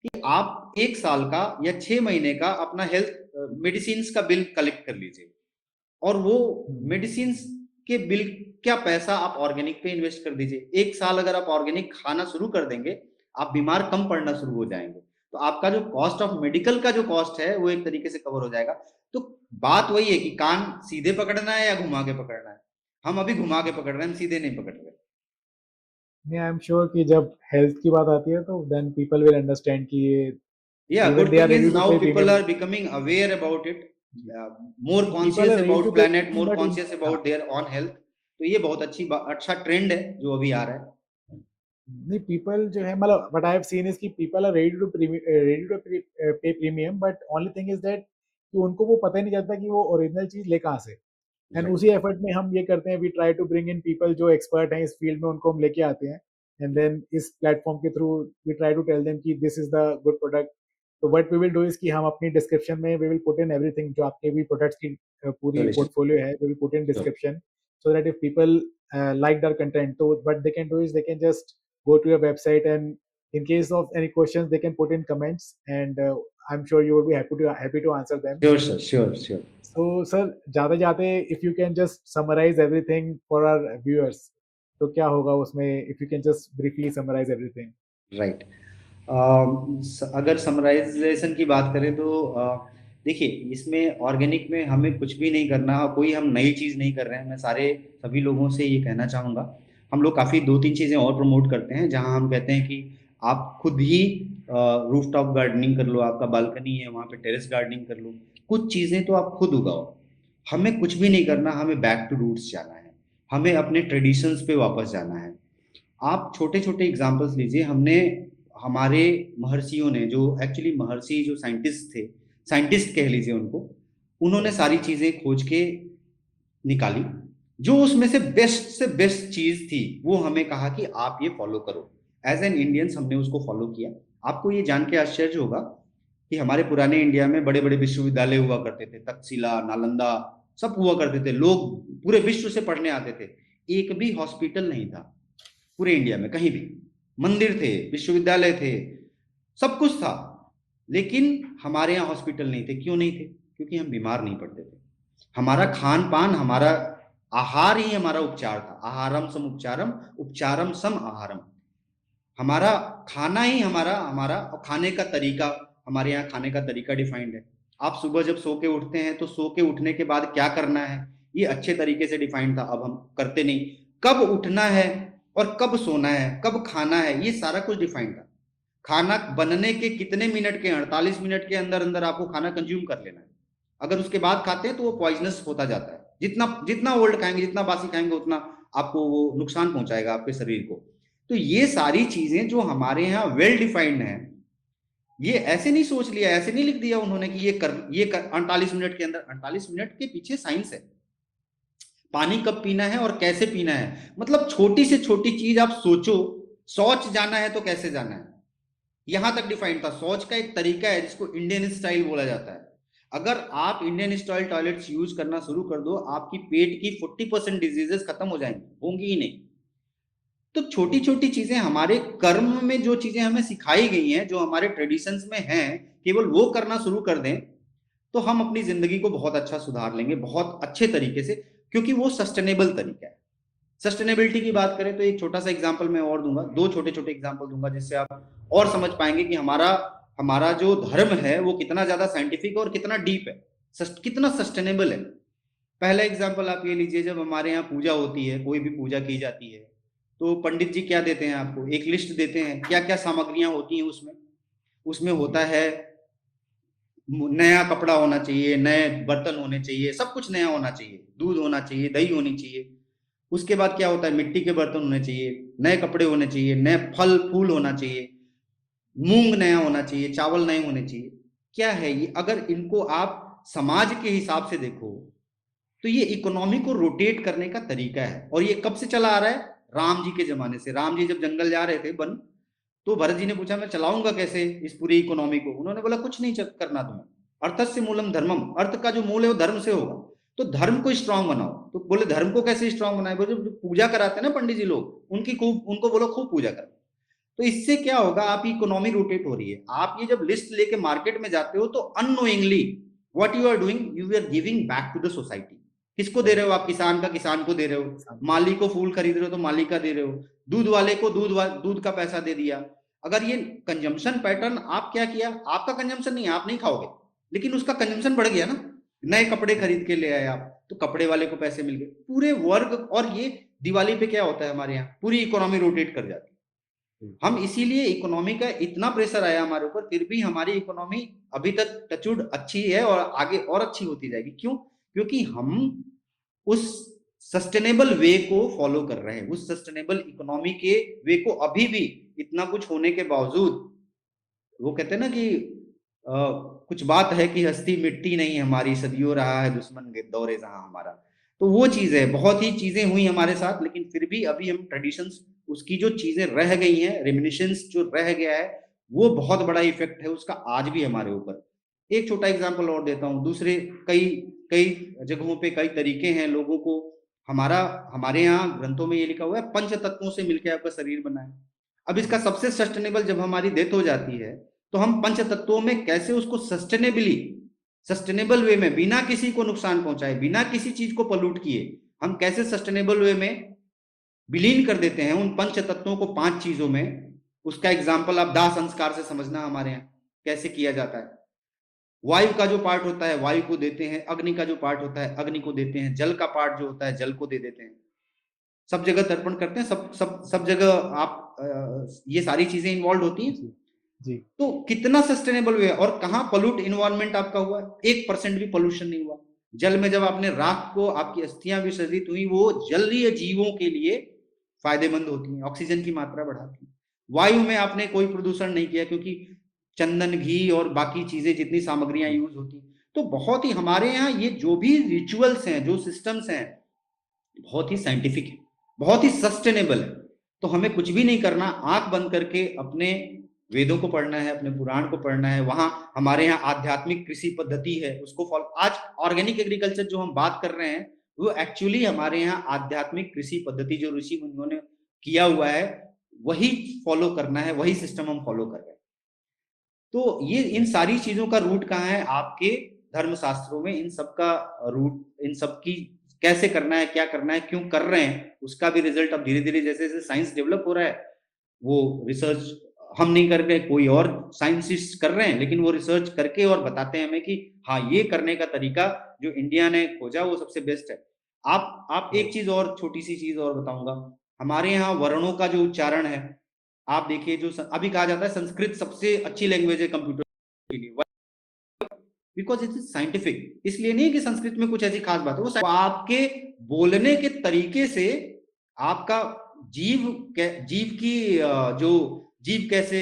कि आप 1 साल का या 6 महीने का अपना हेल्थ मेडिसिन का बिल कलेक्ट कर लीजिए, और वो मेडिसिन के बिल क्या पैसा आप ऑर्गेनिक पे इन्वेस्ट कर दीजिए। 1 साल अगर आप ऑर्गेनिक खाना शुरू कर देंगे, आप बीमार कम पड़ना शुरू हो जाएंगे, तो आपका जो कॉस्ट ऑफ मेडिकल का जो कॉस्ट है वो एक तरीके से कवर हो जाएगा। तो बात वही है कि कान सीधे पकड़ना है या घुमा के पकड़ना है। हम अभी घुमा के पकड़ रहे हैं, हम सीधे नहीं पकड़ रहे। नहीं, आई एम श्योर कि जब हेल्थ की बात आती है तो देन पीपल विल अंडरस्टैंड कि ये Yeah, even good they are thing is ready to now pay people premium. are becoming aware about it, more people conscious are ready about to pay planet, more but conscious about their own health। तो ये बहुत अच्छा trend है जो अभी आ रहा है। नहीं, पीपल जो है मतलब what I have seen is कि पीपल आर रेडी टू पे premium, but only thing is that कि उनको वो पता ही नहीं चलता कि वो ओरिजिनल चीज ले कहाँ से। एंड राइट, उसी एफर्ट में हम ये करते हैं, we try to bring in people जो एक्सपर्ट हैं इस फील्ड में, उनको हम लेके आते हैं। एंड देन इस प्लेटफॉर्म के through we try to tell them कि this is the good product. तो what we will do is कि हम अपनी डिस्क्रिप्शन में we will put in everything, जो आपके भी प्रोडक्ट्स की पूरी solution, पोर्टफोलियो है, we will put in sure, description, so that if people like our content, so what they can do is they can just go to your website, and in case of any questions they can put in comments, and I'm sure you will be happy to answer them. sure sir, sure, So sir, जाते जाते if you can just summarize everything for our viewers, तो क्या होगा उसमें, if you can just briefly summarize everything. Right. अगर summarization की बात करें तो देखिए, इसमें ऑर्गेनिक में हमें कुछ भी नहीं करना, कोई हम नई चीज़ नहीं कर रहे हैं। मैं सभी लोगों से ये कहना चाहूँगा, हम लोग काफ़ी 2-3 चीज़ें और प्रमोट करते हैं, जहाँ हम कहते हैं कि आप खुद ही रूफ टॉप गार्डनिंग कर लो, आपका बालकनी है वहाँ पे टेरेस गार्डनिंग कर लो। कुछ चीज़ें तो आप खुद उगाओ। हमें कुछ भी नहीं करना, हमें बैक टू रूट्स जाना है, हमें अपने ट्रेडिशंस पे वापस जाना है। आप छोटे छोटे एग्जाम्पल्स लीजिए। हमने हमारे महर्षियों ने, जो एक्चुअली महर्षि जो साइंटिस्ट थे, साइंटिस्ट कह लीजिए उनको, उन्होंने सारी चीजें खोज के निकाली। जो उसमें से बेस्ट चीज थी वो हमें कहा कि आप ये फॉलो करो। एज एन इंडियंस हमने उसको फॉलो किया। आपको ये जान के आश्चर्य होगा कि हमारे पुराने इंडिया में बड़े बड़े विश्वविद्यालय हुआ करते थे, तक्षशिला, नालंदा, सब हुआ करते थे। लोग पूरे विश्व से पढ़ने आते थे। एक भी हॉस्पिटल नहीं था पूरे इंडिया में कहीं भी। मंदिर थे, विश्वविद्यालय थे, सब कुछ था, लेकिन हमारे यहाँ हॉस्पिटल नहीं थे। क्यों नहीं थे? क्योंकि हम बीमार नहीं पड़ते थे। हमारा खान पान, हमारा आहार ही हमारा उपचार था। आहारम सम उपचारम, उपचारम सम आहारम। हमारा खाना ही हमारा हमारा खाने का तरीका, हमारे यहाँ खाने का तरीका डिफाइंड है। आप सुबह जब सो के उठते हैं तो सो के उठने के बाद क्या करना है, ये अच्छे तरीके से डिफाइंड था। अब हम करते नहीं। कब उठना है और कब सोना है, कब खाना है, ये सारा कुछ डिफाइंड था। खाना बनने के कितने मिनट के, 48 मिनट के अंदर अंदर आपको खाना कंज्यूम कर लेना है। अगर उसके बाद खाते हैं तो वो पॉइजनस होता जाता है। जितना जितना ओल्ड खाएंगे, जितना बासी खाएंगे, उतना आपको वो नुकसान पहुंचाएगा आपके शरीर को। तो ये सारी चीजें जो हमारे यहाँ वेल डिफाइंड है, ये ऐसे नहीं सोच लिया, ऐसे नहीं लिख दिया उन्होंने कि ये कर 48 मिनट के अंदर। 48 मिनट के पीछे साइंस है। पानी कब पीना है और कैसे पीना है, मतलब छोटी से छोटी चीज आप सोचो। शौच जाना है तो कैसे जाना है, यहां तक डिफाइंड था। शौच का एक तरीका है जिसको इंडियन स्टाइल बोला जाता है। अगर आप इंडियन स्टाइल टॉयलेट्स यूज करना शुरू कर दो, आपकी पेट की 40% डिजीजेस खत्म हो जाएंगी, होंगी ही नहीं। तो छोटी छोटी चीजें, हमारे कर्म में जो चीजें हमें सिखाई गई हैं, जो हमारे ट्रेडिशंस में हैं, केवल वो करना शुरू कर दें तो हम अपनी जिंदगी को बहुत अच्छा सुधार लेंगे, बहुत अच्छे तरीके से, क्योंकि वो सस्टेनेबल तरीका है। सस्टेनेबिलिटी की बात करें तो एक छोटा सा एग्जांपल मैं और दूंगा, दो छोटे छोटे एग्जांपल दूंगा, जिससे आप और समझ पाएंगे कि हमारा हमारा जो धर्म है वो कितना ज्यादा साइंटिफिक और कितना डीप है, कितना सस्टेनेबल है। पहला एग्जांपल आप ये लीजिए, जब हमारे यहाँ पूजा होती है, कोई भी पूजा की जाती है, तो पंडित जी क्या देते हैं आपको, एक लिस्ट देते हैं क्या क्या सामग्रियां होती हैं उसमें। उसमें होता है नया कपड़ा होना चाहिए, नए बर्तन होने चाहिए, सब कुछ नया होना चाहिए, दूध होना चाहिए, दही होनी चाहिए। उसके बाद क्या होता है, मिट्टी के बर्तन होने चाहिए, नए कपड़े होने चाहिए, नए फल फूल होना चाहिए, मूंग नया होना चाहिए, चावल नए होने चाहिए। क्या है ये? अगर इनको आप समाज के हिसाब से देखो तो ये इकोनॉमी को रोटेट करने का तरीका है। और ये कब से चला आ रहा है? राम जी के जमाने से। राम जी जब जंगल जा रहे थे वन, तो भरत जी ने पूछा मैं चलाऊंगा कैसे इस पूरी इकोनॉमी को? उन्होंने बोला कुछ नहीं करना तुम्हें, अर्थस्य मूलम धर्मम, अर्थ का जो मूल है वो धर्म से होगा, तो धर्म को स्ट्रांग बनाओ। तो बोले धर्म को कैसे स्ट्रांग बनाए? बोले जो पूजा कराते हैं ना पंडित जी लोग, उनकी खूब, उनको बोलो खूब पूजा करो। तो इससे क्या होगा, आपकी इकोनॉमी रोटेट हो रही है। आप ये जब लिस्ट लेके मार्केट में जाते हो तो unknowingly what you are doing, you are giving back to the society. किसको दे रहे हो आप? किसान का किसान को दे रहे हो, माली को फूल खरीद रहे हो तो माली का दे रहे हो, दूध वाले को दूध का पैसा दे दिया। अगर ये कंजम्पशन पैटर्न, आप क्या किया, आपका कंजम्पशन नहीं, आप नहीं खाओगे, लेकिन उसका कंजम्पशन बढ़ गया ना। नए कपड़े खरीद के ले आए आप, तो कपड़े वाले को पैसे मिल गए, पूरे वर्ग। और ये दिवाली पे क्या होता है हमारे यहाँ, पूरी इकोनॉमी रोटेट कर जाती है। हम इसीलिए इकोनॉमी का इतना प्रेशर आया हमारे ऊपर, फिर भी हमारी इकोनॉमी अभी तक टचवुड अच्छी है और आगे और अच्छी होती जाएगी। क्यों? क्योंकि हम उस सस्टेनेबल वे को फॉलो कर रहे हैं, उस सस्टेनेबल इकोनॉमी के वे को अभी भी, इतना कुछ होने के बावजूद। वो कहते हैं ना कि कुछ बात है कि हस्ती मिट्टी नहीं हमारी, सदियों रहा है दुश्मन दौरे जहां हमारा। तो वो चीज है, बहुत ही चीजें हुई हमारे साथ, लेकिन फिर भी अभी हम ट्रेडिशंस, उसकी जो चीजें रह गई हैं, रेमिनिशंस जो रह गया है, वो बहुत बड़ा इफेक्ट है उसका आज भी हमारे ऊपर। एक छोटा एग्जांपल और देता हूँ, दूसरे कई कई जगहों पे कई तरीके हैं लोगों को, हमारा हमारे यहाँ ग्रंथों में ये लिखा हुआ है पंच तत्वों से मिलकर आपका शरीर बना है। अब इसका सबसे सस्टेनेबल, जब हमारी डेथ हो जाती है तो हम पंच तत्वों में कैसे उसको सस्टेनेबल वे में, बिना किसी को नुकसान पहुंचाए, बिना किसी चीज को पॉल्यूट किए, हम कैसे सस्टेनेबल वे में विलीन कर देते हैं उन पंच तत्वों को 5 चीजों में। उसका एग्जाम्पल आप दाह संस्कार से समझना हमारे यहाँ कैसे किया जाता है। वायु का जो पार्ट होता है वायु को देते हैं, अग्नि का जो पार्ट होता है अग्नि को देते हैं, जल का पार्ट जो होता है जल को दे देते हैं। सब जगह तर्पण करते हैं, सब जगह आप ये सारी चीजें इन्वॉल्व होती हैं। जी। तो कितना सस्टेनेबल वे, और कहाँ पोल्यूट इन्वायरमेंट आपका हुआ, 1% भी पोल्यूशन नहीं हुआ। जल में जब आपने राख को, आपकी अस्थियां विसर्जित हुई, वो जलीय जीवों के लिए फायदेमंद होती हैं, ऑक्सीजन की मात्रा बढ़ाती हैं। वायु में आपने कोई प्रदूषण नहीं किया, क्योंकि चंदन घी और बाकी चीजें जितनी सामग्रियां यूज होती। तो बहुत ही हमारे यहाँ ये जो भी रिचुअल्स हैं, जो सिस्टम्स हैं, बहुत ही साइंटिफिक है, बहुत ही सस्टेनेबल है। तो हमें कुछ भी नहीं करना, आंख बंद करके अपने वेदों को पढ़ना है, अपने पुराण को पढ़ना है। वहां हमारे यहाँ आध्यात्मिक कृषि पद्धति है, उसको फॉलो। आज ऑर्गेनिक एग्रीकल्चर जो हम बात कर रहे हैं, वो एक्चुअली हमारे यहाँ आध्यात्मिक कृषि पद्धति जो ऋषि मुनियों ने किया हुआ है, वही फॉलो करना है, वही सिस्टम हम फॉलो कर रहे हैं। तो ये इन सारी चीजों का रूट कहाँ है? आपके धर्मशास्त्रों में इन सब का रूट, इन सब की कैसे करना है, क्या करना है, क्यों कर रहे हैं, उसका भी रिजल्ट अब धीरे धीरे जैसे जैसे साइंस डेवलप हो रहा है, वो रिसर्च हम नहीं कर रहे, कोई और साइंटिस्ट कर रहे हैं, लेकिन वो रिसर्च करके और बताते हैं हमें कि हाँ, ये करने का तरीका जो इंडिया ने खोजा वो सबसे बेस्ट है। आप एक चीज और, छोटी सी चीज और बताऊंगा। हमारे यहाँ वर्णों का जो उच्चारण है, आप देखिए, जो अभी कहा जाता है संस्कृत सबसे अच्छी लैंग्वेज है कंप्यूटर के लिए, बिकॉज इट इज साइंटिफिक। इसलिए नहीं कि संस्कृत में कुछ ऐसी खास बात है, वो आपके बोलने के तरीके से, आपका जीव की जो जीव कैसे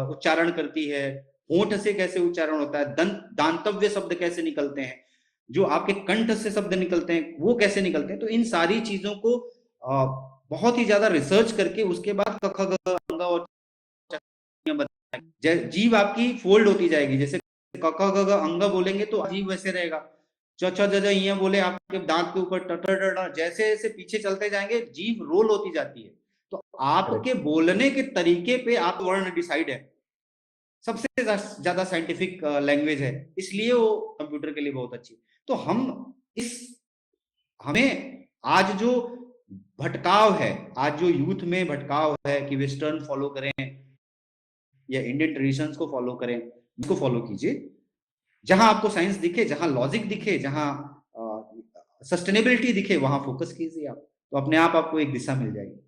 उच्चारण करती है, होंठ से कैसे उच्चारण होता है, दांतव्य शब्द कैसे निकलते हैं, जो आपके कंठ से शब्द निकलते हैं वो कैसे निकलते हैं। तो इन सारी चीजों को बहुत ही ज्यादा रिसर्च करके उसके बाद क ख ग अंग और जीव आपकी फोल्ड होती जाएगी। जैसे क ख ग अंग बोलेंगे तो जीव वैसे रहेगा, च छ ज ज ये बोले आपके दांत के ऊपर ट ठ ड ढ, जैसे जैसे पीछे चलते जाएंगे जीव रोल होती जाती है। तो आपके बोलने के तरीके पे आप वर्ण डिसाइड है। सबसे ज्यादा साइंटिफिक लैंग्वेज है, इसलिए वो कंप्यूटर के लिए बहुत अच्छी। तो हमें आज जो भटकाव है, आज जो यूथ में भटकाव है कि वेस्टर्न फॉलो करें या इंडियन ट्रेडिशंस को फॉलो करें, इसको फॉलो कीजिए। जहां आपको साइंस दिखे, जहां लॉजिक दिखे, जहां सस्टेनेबिलिटी दिखे, वहां फोकस कीजिए आप, तो अपने आप आपको एक दिशा मिल जाएगी।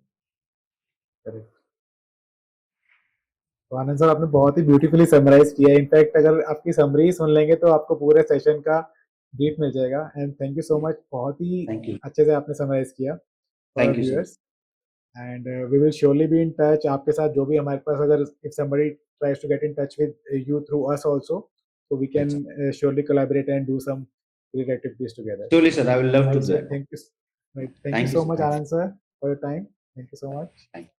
तो आनंद सर आपने बहुत ही ब्यूटीफुली समराइज किया है। इनफैक्ट अगर आपकी समरी सुन लेंगे तो आपको पूरे सेशन का ब्रीफ मिल जाएगा। And thank you so much, बहुत ही थैंक यू। अच्छे से आपने समराइज किया for thank you sir. Viewers. And we will surely be in touch आपके साथ, जो भी हमारे पास अगर if somebody tries to get in touch with you through us also, so we can अच्छा, surely collaborate and do some great activities together. Surely sir, I will love to Right, do sir. That. Thank you thank you so sir, much, thank Anand sir, for your time. Thank you so much. You.